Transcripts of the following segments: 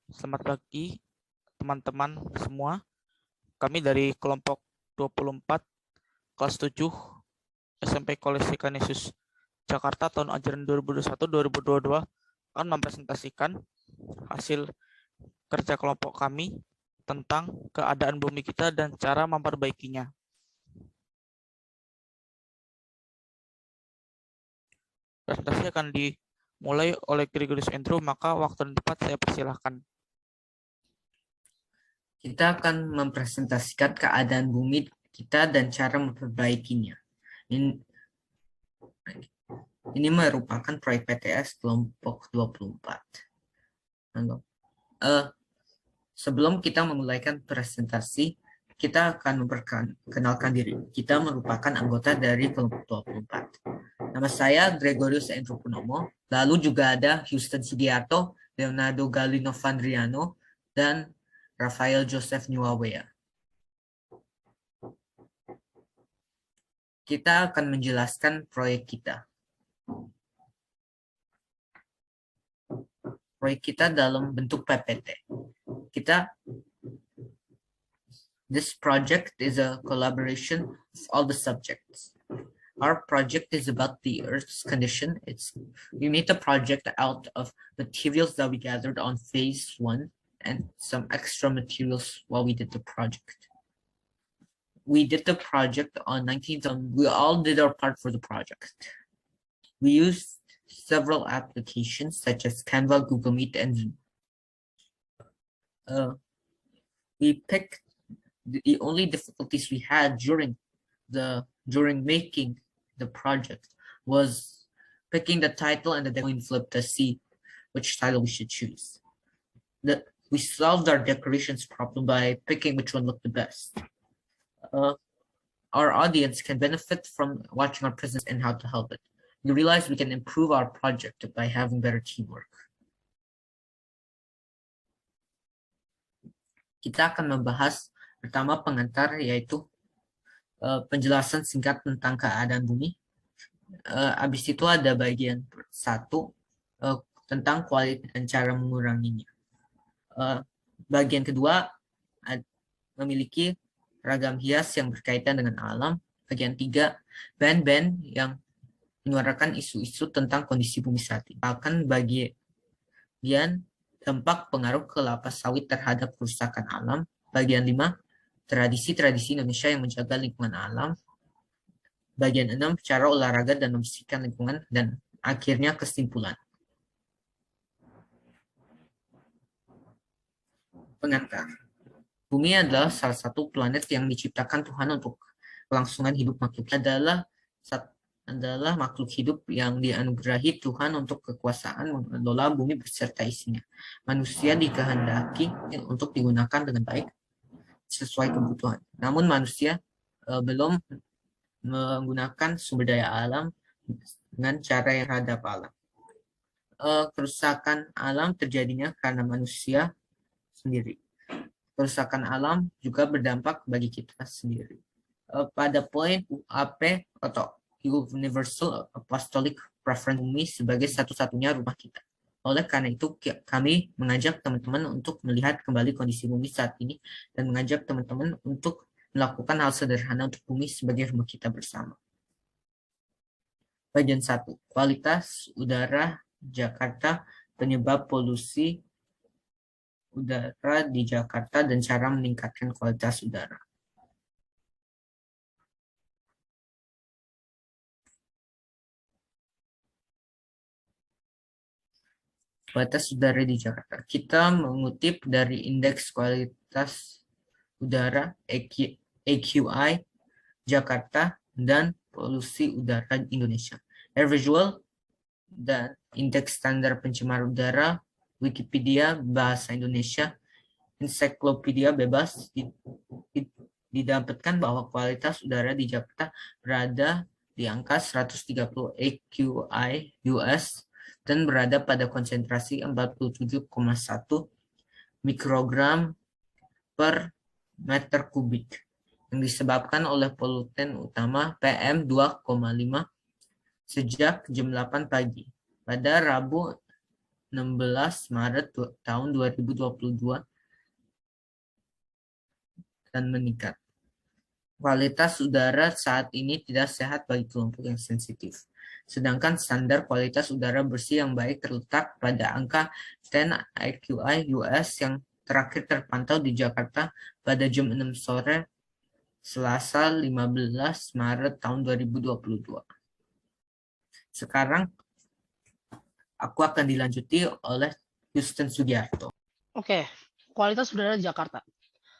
Selamat pagi teman-teman semua. Kami dari kelompok 24 kelas 7 SMP Kolese Kanisius Jakarta tahun ajaran 2021-2022 akan mempresentasikan hasil kerja kelompok kami tentang keadaan bumi kita dan cara memperbaikinya. Presentasi akan dimulai oleh Gregorius Andrew, maka waktu dan tempat saya persilahkan. Kita akan mempresentasikan keadaan bumi kita dan cara memperbaikinya. Ini merupakan proyek PTS kelompok 24. Sebelum kita memulaikan presentasi, kita akan memperkenalkan diri. Kita merupakan anggota dari kelompok 24. Nama saya Gregorius Andrew Purnomo, lalu juga ada Houston Sugiarto, Leonardo Galino Vandriano, dan Rafael Joseph Nuawea. Kita akan menjelaskan proyek kita. Proyek kita dalam bentuk PPT. This project is a collaboration of all the subjects. Our project is about the Earth's condition. We made the project out of materials that we gathered on phase 1 and some extra materials while we did the project. We did the project on 19th. We all did our part for the project. We used several applications such as Canva, Google Meet, and Zoom. We picked the only difficulties we had during making the project was picking the title and the coin flip to see which title we should choose. We solved our decorations problem by picking which one looked the best. Our audience can benefit from watching our presence and how to help it. We realize we can improve our project by having better teamwork. Kita akan membahas pertama pengantar, yaitu penjelasan singkat tentang keadaan bumi. Habis itu ada bagian 1 tentang kualitas dan cara menguranginya. Bagian kedua memiliki ragam hias yang berkaitan dengan alam. Bagian 3, band-band yang menyuarakan isu-isu tentang kondisi bumi saat ini. Akan bagian dampak pengaruh kelapa sawit terhadap kerusakan alam. Bagian 5, tradisi-tradisi Indonesia yang menjaga lingkungan alam. Bagian 6, cara olahraga dan membersihkan lingkungan. Dan akhirnya kesimpulan. Pengantar. Bumi adalah salah satu planet yang diciptakan Tuhan untuk kelangsungan hidup makhluk. Adalah makhluk hidup yang dianugerahi Tuhan untuk kekuasaan mengelola bumi beserta isinya. Manusia dikehendaki untuk digunakan dengan baik sesuai kebutuhan. Namun manusia belum menggunakan sumber daya alam dengan cara yang hadap alam. Kerusakan alam terjadinya karena manusia sendiri. Kerusakan alam juga berdampak bagi kita sendiri. Pada poin UAP atau Universal Apostolic Preference, bumi sebagai satu-satunya rumah kita. Oleh karena itu, kami mengajak teman-teman untuk melihat kembali kondisi bumi saat ini dan mengajak teman-teman untuk melakukan hal sederhana untuk bumi sebagai rumah kita bersama. Bagian 1, kualitas udara Jakarta, penyebab polusi udara di Jakarta dan cara meningkatkan kualitas udara. Kualitas udara di Jakarta. Kita mengutip dari Indeks Kualitas Udara AQI Jakarta dan Polusi Udara Indonesia, Air Visual dan Indeks Standar Pencemar Udara Wikipedia Bahasa Indonesia, Ensiklopedia Bebas, didapatkan bahwa kualitas udara di Jakarta berada di angka 130 AQI US dan berada pada konsentrasi 47,1 mikrogram per meter kubik yang disebabkan oleh polutan utama PM 2,5 sejak jam 8 pagi pada Rabu 16 Maret tahun 2022 dan meningkat. Kualitas udara saat ini tidak sehat bagi kelompok yang sensitif. Sedangkan standar kualitas udara bersih yang baik terletak pada angka 10 AQI US yang terakhir terpantau di Jakarta pada jam 6 sore Selasa 15 Maret tahun 2022. Sekarang aku akan dilanjuti oleh Houston Sugiarto. Oke, kualitas udara di Jakarta.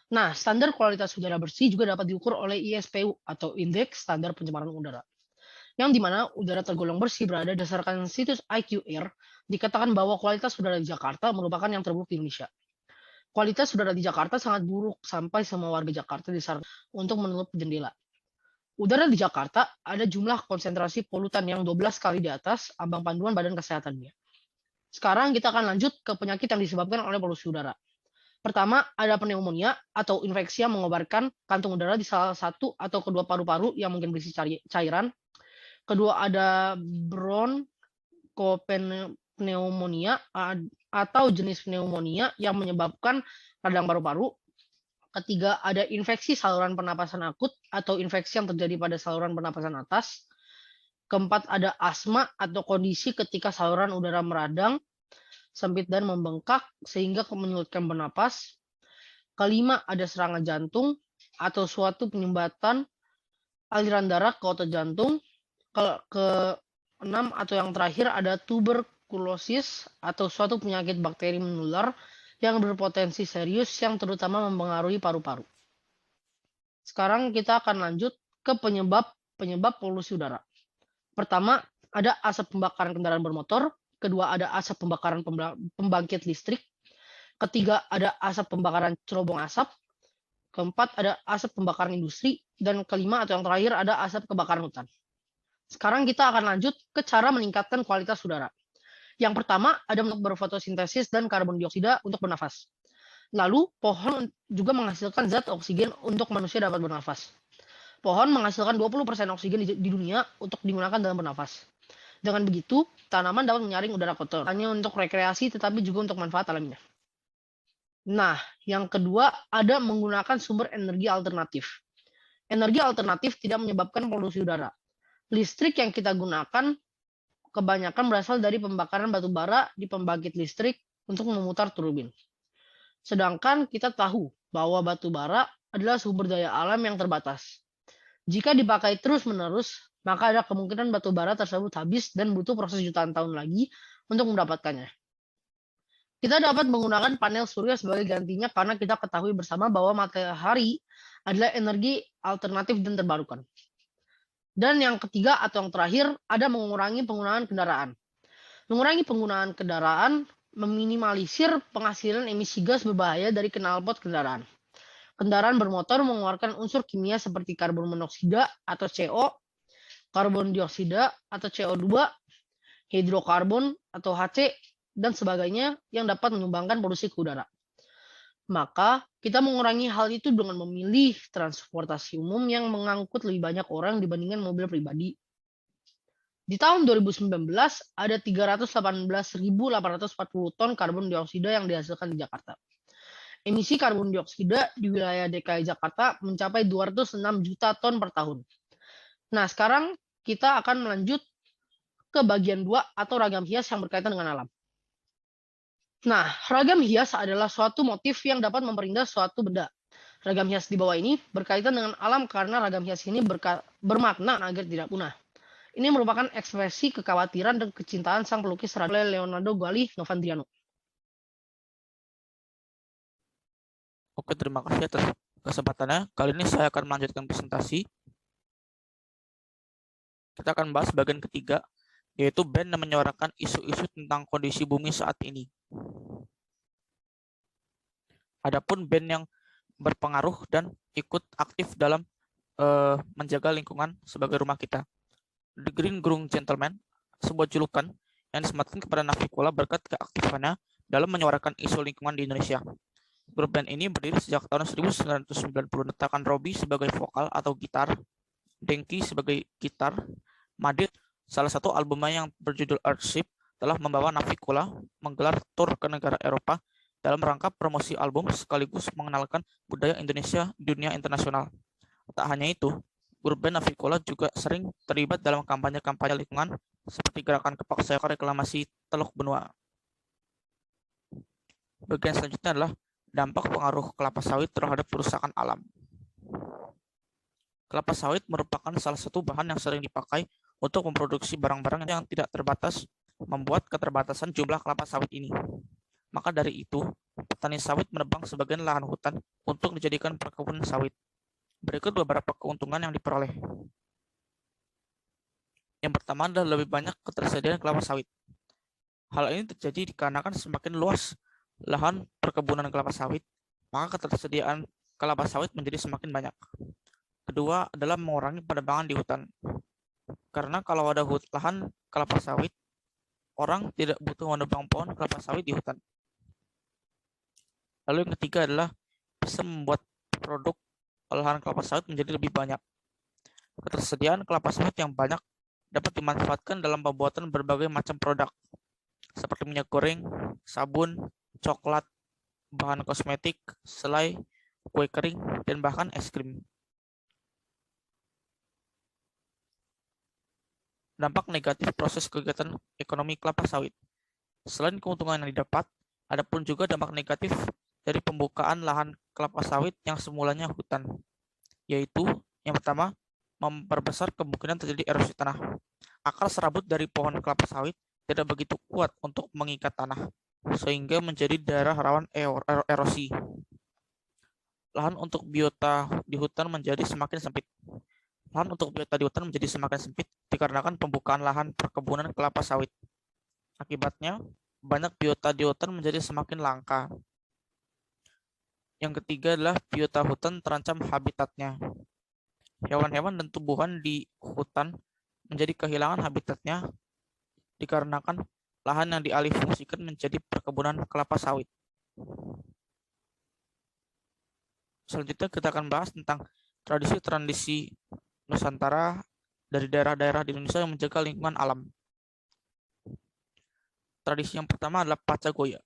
Nah, standar kualitas udara bersih juga dapat diukur oleh ISPU atau Indeks Standar Pencemaran Udara. Yang dimana udara tergolong bersih berada berdasarkan situs IQ Air, dikatakan bahwa kualitas udara di Jakarta merupakan yang terburuk di Indonesia. Kualitas udara di Jakarta sangat buruk sampai semua warga Jakarta disarankan untuk menutup jendela. Udara di Jakarta ada jumlah konsentrasi polutan yang 12 kali di atas ambang panduan Badan Kesehatan Dunia. Sekarang kita akan lanjut ke penyakit yang disebabkan oleh polusi udara. Pertama, ada pneumonia atau infeksi yang mengobarkan kantung udara di salah satu atau kedua paru-paru yang mungkin berisi cairan. Kedua, ada bronkopneumonia atau jenis pneumonia yang menyebabkan radang paru-paru. Ketiga, ada infeksi saluran pernapasan akut atau infeksi yang terjadi pada saluran pernapasan atas. Keempat, ada asma atau kondisi ketika saluran udara meradang, sempit dan membengkak sehingga menyulitkan bernapas. Kelima, ada serangan jantung atau suatu penyumbatan aliran darah ke otot jantung. Keenam atau yang terakhir ada tuberkulosis atau suatu penyakit bakteri menular yang berpotensi serius yang terutama mempengaruhi paru-paru. Sekarang kita akan lanjut ke penyebab polusi udara. Pertama, ada asap pembakaran kendaraan bermotor. Kedua, ada asap pembakaran pembangkit listrik. Ketiga, ada asap pembakaran cerobong asap. Keempat, ada asap pembakaran industri. Dan kelima atau yang terakhir, ada asap kebakaran hutan. Sekarang kita akan lanjut ke cara meningkatkan kualitas udara. Yang pertama, ada untuk berfotosintesis dan karbon dioksida untuk bernafas. Lalu, pohon juga menghasilkan zat oksigen untuk manusia dapat bernafas. Pohon menghasilkan 20% oksigen di dunia untuk digunakan dalam bernafas. Dengan begitu, tanaman dapat menyaring udara kotor, hanya untuk rekreasi tetapi juga untuk manfaat alamiah. Nah, yang kedua, ada menggunakan sumber energi alternatif. Energi alternatif tidak menyebabkan polusi udara. Listrik yang kita gunakan kebanyakan berasal dari pembakaran batu bara di pembangkit listrik untuk memutar turbin. Sedangkan kita tahu bahwa batu bara adalah sumber daya alam yang terbatas. Jika dipakai terus-menerus, maka ada kemungkinan batu bara tersebut habis dan butuh proses jutaan tahun lagi untuk mendapatkannya. Kita dapat menggunakan panel surya sebagai gantinya karena kita ketahui bersama bahwa matahari adalah energi alternatif dan terbarukan. Dan yang ketiga atau yang terakhir, ada mengurangi penggunaan kendaraan. Mengurangi penggunaan kendaraan meminimalisir penghasilan emisi gas berbahaya dari knalpot kendaraan. Kendaraan bermotor mengeluarkan unsur kimia seperti karbon monoksida atau CO, karbon dioksida atau CO2, hidrokarbon atau HC, dan sebagainya yang dapat menyumbangkan polusi ke udara. Maka, kita mengurangi hal itu dengan memilih transportasi umum yang mengangkut lebih banyak orang dibandingkan mobil pribadi. Di tahun 2019, ada 318.840 ton karbon dioksida yang dihasilkan di Jakarta. Emisi karbon dioksida di wilayah DKI Jakarta mencapai 206 juta ton per tahun. Nah, sekarang kita akan melanjut ke bagian 2 atau ragam hias yang berkaitan dengan alam. Nah, ragam hias adalah suatu motif yang dapat memperindah suatu benda. Ragam hias di bawah ini berkaitan dengan alam karena ragam hias ini bermakna agar tidak punah. Ini merupakan ekspresi kekhawatiran dan kecintaan sang pelukis Leonardo Galli Novandriano. Oke, terima kasih atas kesempatannya. Kali ini saya akan melanjutkan presentasi. Kita akan bahas bagian ketiga, yaitu band yang menyuarakan isu-isu tentang kondisi bumi saat ini. Adapun band yang berpengaruh dan ikut aktif dalam menjaga lingkungan sebagai rumah kita. The Green Groom Gentleman, sebuah julukan yang disematkan kepada Navicula berkat keaktifannya dalam menyuarakan isu lingkungan di Indonesia. Grup band ini berdiri sejak tahun 1990, meletakkan Robbie sebagai vokal atau gitar, Denki sebagai gitar, Madit salah satu albumnya yang berjudul Earthship telah membawa Navicula menggelar tur ke negara Eropa dalam rangka promosi album sekaligus mengenalkan budaya Indonesia di dunia internasional. Tak hanya itu, grup band Navicula juga sering terlibat dalam kampanye-kampanye lingkungan seperti gerakan kepak sayap reklamasi Teluk Benua. Bagian selanjutnya adalah dampak pengaruh kelapa sawit terhadap kerusakan alam. Kelapa sawit merupakan salah satu bahan yang sering dipakai untuk memproduksi barang-barang yang tidak terbatas, membuat keterbatasan jumlah kelapa sawit ini. Maka dari itu, petani sawit menebang sebagian lahan hutan untuk dijadikan perkebunan sawit. Berikut beberapa keuntungan yang diperoleh. Yang pertama adalah lebih banyak ketersediaan kelapa sawit. Hal ini terjadi dikarenakan semakin luas lahan perkebunan kelapa sawit, maka ketersediaan kelapa sawit menjadi semakin banyak. Kedua adalah mengurangi penebangan di hutan. Karena kalau ada lahan kelapa sawit, orang tidak butuh menebang pohon kelapa sawit di hutan. Lalu yang ketiga adalah bisa membuat produk olahan kelapa sawit menjadi lebih banyak. Ketersediaan kelapa sawit yang banyak dapat dimanfaatkan dalam pembuatan berbagai macam produk, seperti minyak goreng, sabun, coklat, bahan kosmetik, selai, kue kering, dan bahkan es krim. Dampak negatif proses kegiatan ekonomi kelapa sawit. Selain keuntungan yang didapat, ada pun juga dampak negatif dari pembukaan lahan kelapa sawit yang semulanya hutan, yaitu yang pertama, memperbesar kemungkinan terjadi erosi tanah. Akar serabut dari pohon kelapa sawit tidak begitu kuat untuk mengikat tanah, sehingga menjadi daerah rawan erosi. Lahan untuk biota di hutan menjadi semakin sempit. Lahan untuk biota di hutan menjadi semakin sempit dikarenakan pembukaan lahan perkebunan kelapa sawit. Akibatnya, banyak biota di hutan menjadi semakin langka. Yang ketiga adalah biota hutan terancam habitatnya. Hewan-hewan dan tumbuhan di hutan menjadi kehilangan habitatnya dikarenakan lahan yang dialihfungsikan menjadi perkebunan kelapa sawit. Selanjutnya kita akan bahas tentang tradisi-tradisi Nusantara dari daerah-daerah di Indonesia yang menjaga lingkungan alam. Tradisi yang pertama adalah Pacagoya.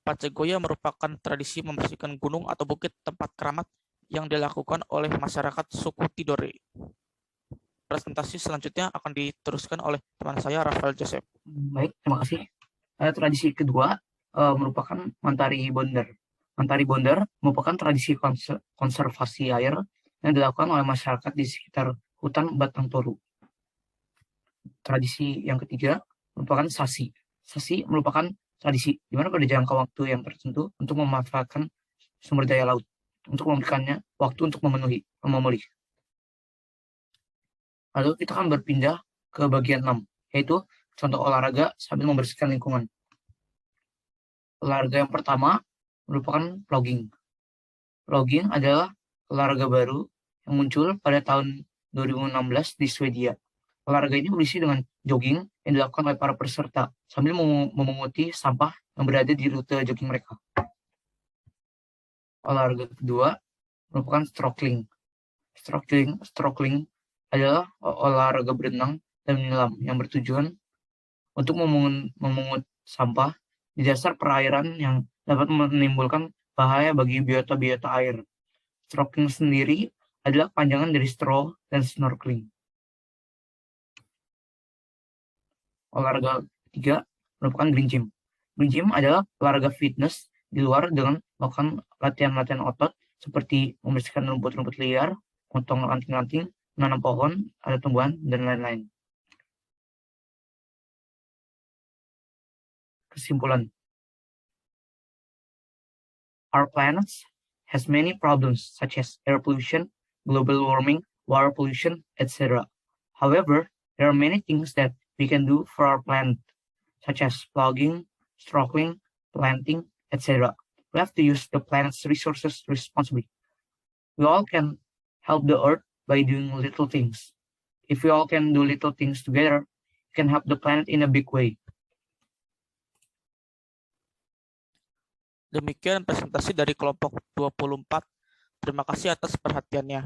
Pacagoya merupakan tradisi membersihkan gunung atau bukit tempat keramat yang dilakukan oleh masyarakat suku Tidore. Presentasi selanjutnya akan diteruskan oleh teman saya, Rafael Joseph. Baik, terima kasih. Tradisi kedua merupakan Mantari Bonder. Mantari Bonder merupakan tradisi konservasi air yang dilakukan oleh masyarakat di sekitar hutan Batang Toru. Tradisi yang ketiga merupakan Sasi. Sasi merupakan tradisi di mana pada jangka waktu yang tertentu untuk memanfaatkan sumber daya laut, untuk memberikannya waktu untuk memulih. Lalu kita akan berpindah ke bagian 6, yaitu contoh olahraga sambil membersihkan lingkungan. Olahraga yang pertama merupakan plogging. Plogging adalah olahraga baru yang muncul pada tahun 2016 di Swedia. Olahraga ini berisi dengan jogging yang dilakukan oleh para peserta sambil memunguti sampah yang berada di rute jogging mereka. Olahraga kedua merupakan snorkeling. Snorkeling adalah olahraga berenang dan menyelam yang bertujuan untuk memungut sampah di dasar perairan yang dapat menimbulkan bahaya bagi biota-biota air. Snorkeling sendiri adalah panjangan dari straw dan snorkeling. Olahraga ketiga merupakan green gym. Green gym adalah olahraga fitness di luar dengan melakukan latihan-latihan otot seperti membersihkan rumput-rumput liar, potong ranting-ranting, menanam pohon, ada tumbuhan, dan lain-lain. Kesimpulan. Our planet has many problems such as air pollution, global warming, water pollution, etc. However, there are many things that we can do for our planet, such as plogging, snorkeling, planting, etc. We have to use the planet's resources responsibly. We all can help the earth by doing little things. If we all can do little things together, we can help the planet in a big way. Demikian presentasi dari kelompok 24. Terima kasih atas perhatiannya.